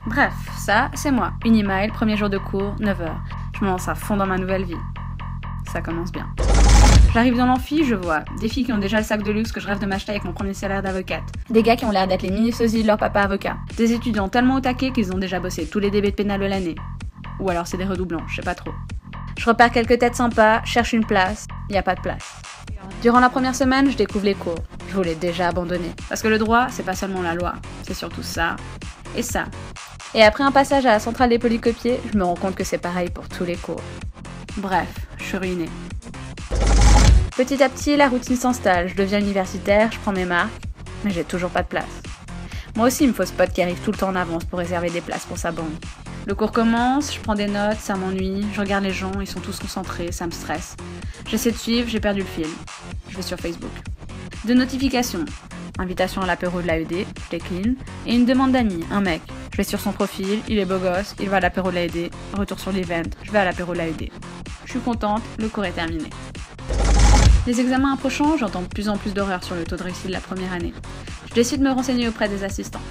Bref, ça, c'est moi. Unimail, premier jour de cours, 9h. Je me lance à fond dans ma nouvelle vie. Ça commence bien. J'arrive dans l'amphi, je vois des filles qui ont déjà le sac de luxe que je rêve de m'acheter avec mon premier salaire d'avocate. Des gars qui ont l'air d'être les mini-sosies de leur papa avocat. Des étudiants tellement au taquet qu'ils ont déjà bossé tous les DB de pénal de l'année. Ou alors c'est des redoublants, je sais pas trop. Je repère quelques têtes sympas, cherche une place, y a pas de place. Durant la première semaine, je découvre les cours. Je voulais déjà abandonner. Parce que le droit, c'est pas seulement la loi, c'est surtout ça et ça. Et après un passage à la centrale des polycopiers, je me rends compte que c'est pareil pour tous les cours. Bref, je suis ruinée. Petit à petit, la routine s'installe, je deviens universitaire, je prends mes marques, mais j'ai toujours pas de place. Moi aussi, il me faut ce pote qui arrive tout le temps en avance pour réserver des places pour sa bande. Le cours commence, je prends des notes, ça m'ennuie, je regarde les gens, ils sont tous concentrés, ça me stresse. J'essaie de suivre, j'ai perdu le fil. Je vais sur Facebook. 2 notifications. Invitation à l'apéro de l'AED, je décline, et une demande d'amis, un mec. Je vais sur son profil, il est beau gosse, il va à l'apéro de l'AED, retour sur l'event, je vais à l'apéro de l'AED. Je suis contente, le cours est terminé. Les examens approchant, j'entends de plus en plus d'horreur sur le taux de réussite de la première année. Je décide de me renseigner auprès des assistants.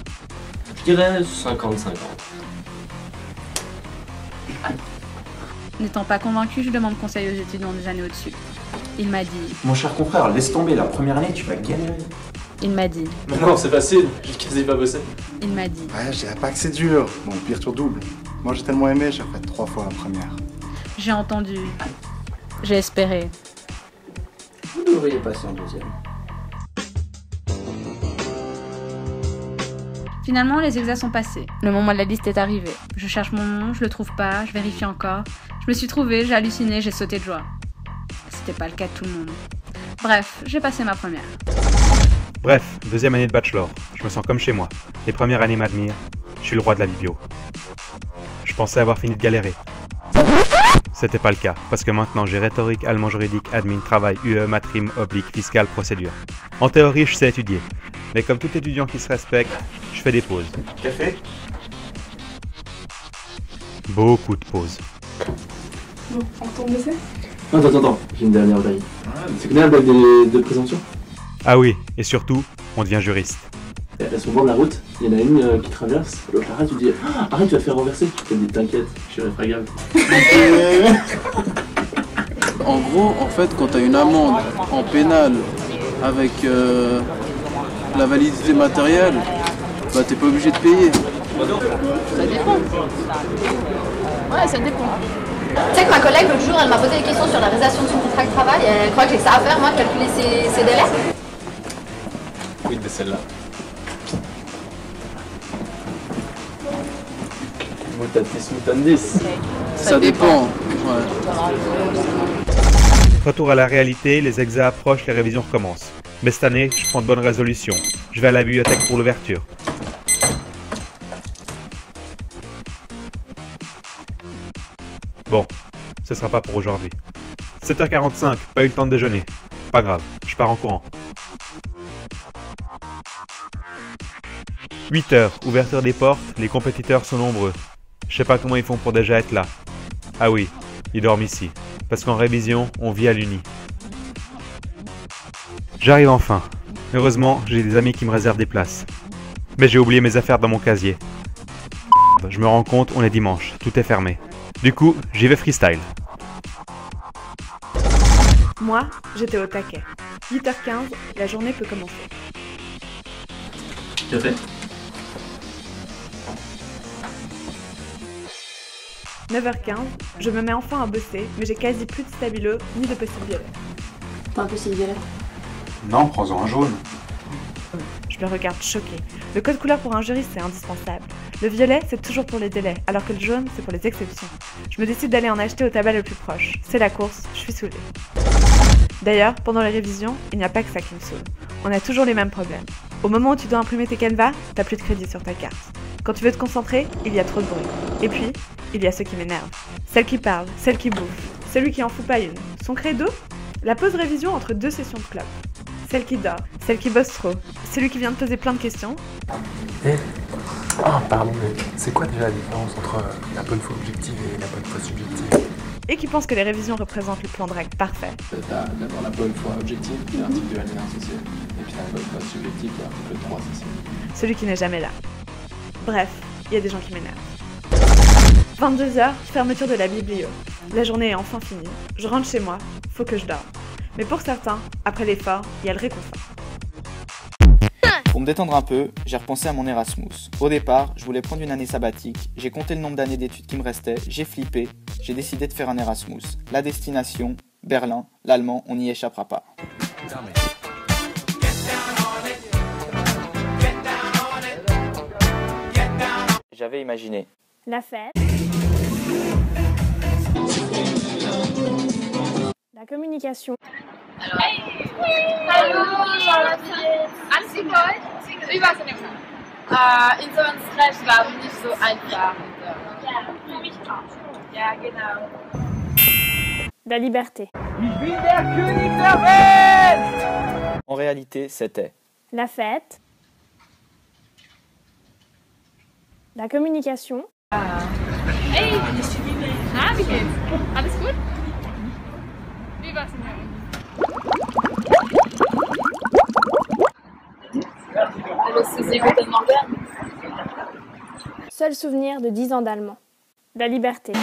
Je dirais 50-50. N'étant pas convaincu, je demande conseil aux étudiants des années au-dessus. Il m'a dit... Mon cher confrère, laisse tomber, la première année, tu vas galérer. Il m'a dit... Mais non, c'est facile, j'ai quasi pas bossé. Il m'a dit... Ouais, je dirais pas que c'est dur. Bon, pire tu redoubles. Moi j'ai tellement aimé, j'ai fait 3 fois la première. J'ai entendu... J'ai espéré. Vous devriez passer en deuxième. Finalement, les examens sont passés. Le moment de la liste est arrivé. Je cherche mon nom, je le trouve pas, je vérifie encore. Je me suis trouvée, j'ai halluciné, j'ai sauté de joie. C'était pas le cas de tout le monde. Bref, j'ai passé ma première. Bref, 2e année de bachelor. Je me sens comme chez moi. Les premières années m'admirent. Je suis le roi de la biblio. Je pensais avoir fini de galérer. C'était pas le cas, parce que maintenant j'ai rhétorique, allemand juridique, admin, travail, UE, matrim, oblique, fiscal, procédure. En théorie, je sais étudier. Mais comme tout étudiant qui se respecte, je fais des pauses. Café? Beaucoup de pauses. Bon, on retourne bosser? Attends, j'ai une dernière blague. Tu connais la blague de présomption? Ah oui, et surtout, on devient juriste. Elles sont au bord de la route, il y en a une qui traverse, l'autre arrête, tu dis ah, arrête, tu vas faire renverser. Elle dit t'inquiète, je suis réfragable. En gros, en fait, quand t'as une amende en pénal avec la validité matérielle, bah t'es pas obligé de payer. Ça dépend. Ouais, ça dépend. Tu sais que ma collègue l'autre jour, elle m'a posé des questions sur la réalisation de son contrat de travail et elle croit que j'ai que ça à faire, moi, de calculer ses délais. Oui, de celle-là. Mutatis mutandis. Ça dépend. Ouais. Retour à la réalité, les examens approchent, les révisions recommencent. Mais cette année, je prends de bonnes résolutions. Je vais à la bibliothèque pour l'ouverture. Bon, ce sera pas pour aujourd'hui. 7h45, pas eu le temps de déjeuner. Pas grave, je pars en courant. 8h, ouverture des portes, les compétiteurs sont nombreux. Je sais pas comment ils font pour déjà être là. Ah oui, ils dorment ici. Parce qu'en révision, on vit à l'uni. J'arrive enfin. Heureusement, j'ai des amis qui me réservent des places. Mais j'ai oublié mes affaires dans mon casier. Je me rends compte, on est dimanche, tout est fermé. Du coup, j'y vais freestyle. Moi, j'étais au taquet. 8h15, la journée peut commencer. Café. 9h15, je me mets enfin à bosser, mais j'ai quasi plus de stabilo ni de possible violet. T'as un peu si violet. Non, prends-en un jaune. Je le regarde choqué. Le code couleur pour un juriste, c'est indispensable. Le violet, c'est toujours pour les délais, alors que le jaune, c'est pour les exceptions. Je me décide d'aller en acheter au tabac le plus proche. C'est la course, je suis saoulée. D'ailleurs, pendant les révisions, il n'y a pas que ça qui me saoule. On a toujours les mêmes problèmes. Au moment où tu dois imprimer tes canevas, t'as plus de crédit sur ta carte. Quand tu veux te concentrer, il y a trop de bruit. Et puis, il y a ceux qui m'énervent. Celle qui parle, celle qui bouffe, celui qui en fout pas une. Son credo ? La pause révision entre 2 sessions de club. Celle qui dort, celle qui bosse trop, celui qui vient de poser plein de questions. Pardon, mais c'est quoi déjà la différence entre la bonne fois objective et la bonne fois subjective? Et qui pense que les révisions représentent le plan de règle parfait. T'as d'abord la bonne fois objective, qui est l'article de l'alinéa associé, et puis t'as la bonne fois subjective, qui est l'article 3 associé. Celui qui n'est jamais là. Bref, il y a des gens qui m'énervent. 22h, fermeture de la biblio. La journée est enfin finie, je rentre chez moi, faut que je dorme. Mais pour certains, après l'effort, il y a le réconfort. Pour me détendre un peu, j'ai repensé à mon Erasmus. Au départ, je voulais prendre une année sabbatique, j'ai compté le nombre d'années d'études qui me restaient, j'ai flippé, j'ai décidé de faire un Erasmus. La destination, Berlin, l'allemand, on n'y échappera pas. J'avais imaginé la fête, la communication. Hallo, Charlotte. Alles gut? Wie war's denn immer? In so einem Stress war es nicht so einfach. Ja, für mich auch. Ja, genau. La liberté. Ich bin der König der Welt! En réalité, c'était la fête, la communication. Hey, wie geht's? Alles gut? Wie war's denn immer? Seul souvenir de 10 ans d'allemand. La liberté.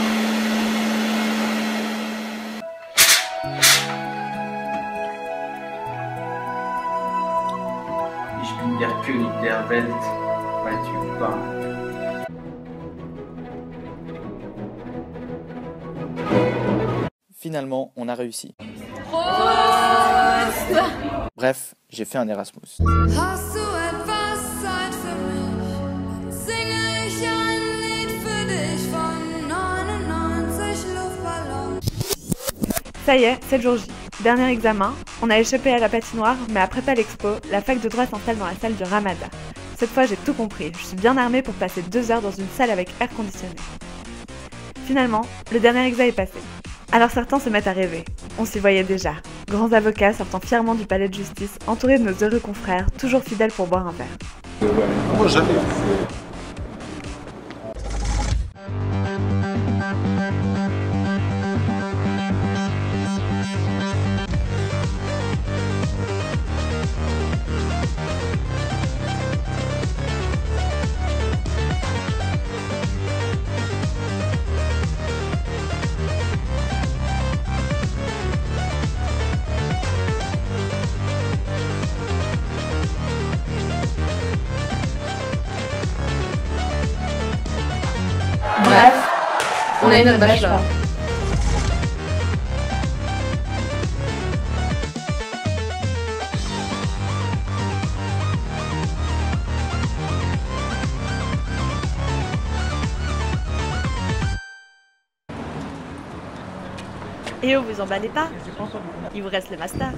Ich bin der König der Welt, weil tu pas. Finalement, on a réussi. Prost! Bref, j'ai fait un Erasmus. Hast du etwas Zeit für mich? Singe ich ein Lied für dich von 99 Luftballons. Ça y est, c'est le jour J. Dernier examen, on a échappé à la patinoire, mais après pas l'expo, la fac de droit s'installe dans la salle du Ramada. Cette fois, j'ai tout compris, je suis bien armée pour passer 2 heures dans une salle avec air conditionné. Finalement, le dernier examen est passé. Alors certains se mettent à rêver. On s'y voyait déjà. Grands avocats sortant fièrement du palais de justice, entourés de nos heureux confrères, toujours fidèles pour boire un verre. Moi jamais. Bref, on a eu notre bachelor. Et oh, vous emballez pas, il vous reste le master.